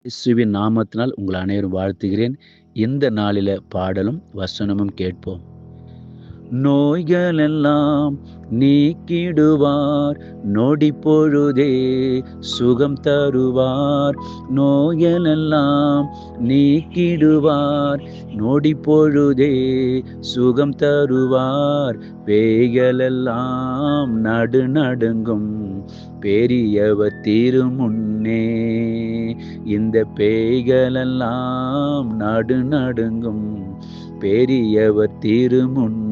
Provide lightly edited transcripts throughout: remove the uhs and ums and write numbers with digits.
இயேசுவின் நாமத்தினால் உங்கள் அனைவரும் வாழ்த்துகிறேன். இந்த நாளில பாடலும் வசனமும் கேட்போம். நோய்களெல்லாம் நீக்கிடுவார், நொடி பொழுதே சுகம் தருவார். நோய்களெல்லாம் நீக்கிடுவார், நொடி பொழுதே சுகம் தருவார். பேய்களெல்லாம் நடுநடுங்கும், பெரியவர் திருமுன்னே. இந்த பேய்களெல்லாம் நடுநடுங்கும், பெரியவர் திருமுன்னே.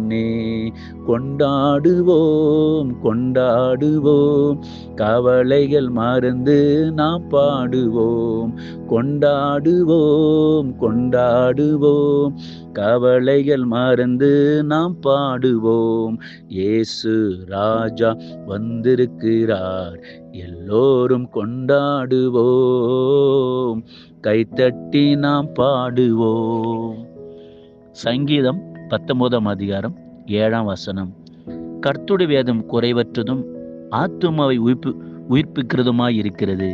கொண்டாடுவோம் கொண்டாடுவோம், கவலைகள் மறந்து நாம் பாடுவோம். கொண்டாடுவோம் கொண்டாடுவோம், கவலைகள் மறந்து நாம் பாடுவோம். இயேசு ராஜா வந்திருக்கிறார், எல்லோரும் கொண்டாடுவோம். கைத்தட்டி நாம் பாடுவோம். சங்கீதம் 19 அதிகாரம் 7 கர்த்தருடைய வேதம் குறைவற்றதும் ஆத்துமாவை உயிர்ப்பிக்கிறதுமாய் இருக்கிறது.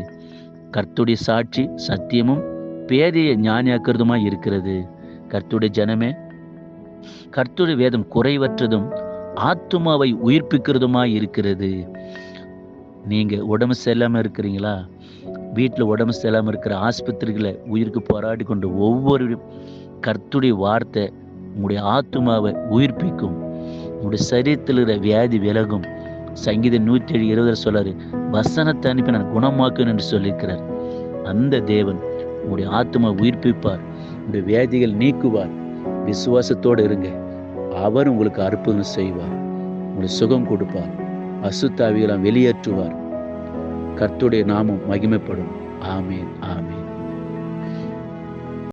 கர்த்தருடைய சாட்சி சத்தியமும் பேதையை ஞானியாக்கிறதுமாய் இருக்கிறது. கர்த்தருடைய ஜனமே, கர்த்தருடைய வேதம் குறைவற்றதும் ஆத்துமாவை உயிர்ப்பிக்கிறதுமாய் இருக்கிறது. நீங்க உடம்பு சரியில்லாம இருக்கிறீங்களா? வீட்டில் உடம்பு சரியில்லாம இருக்கிற, ஆஸ்பத்திரிகளை உயிருக்கு போராடி கொண்டு ஒவ்வொரு கர்த்தருடைய வார்த்தை உங்களுடைய ஆத்துமாவை உயிர்ப்பிக்கும். உங்களுடைய சரீரத்தில் இருக்கிற வியாதி விலகும். சங்கீதம் 107:20 சொல்லாரு, வசனத்தை அனுப்பி நான் குணமாக்குன்னு என்று சொல்லியிருக்கிறார். அந்த தேவன் உங்களுடைய ஆத்துமா உயிர்ப்பிப்பார், உங்களுடைய வியாதிகள் நீக்குவார். விசுவாசத்தோடு இருங்க. அவர் உங்களுக்கு அற்புதம் செய்வார், உங்களுக்கு சுகம் கொடுப்பார், அசுத்தாவியெல்லாம் வெளியேற்றுவார். கர்த்தருடைய நாமம் மகிமைப்படும். ஆமேன் ஆமேன்.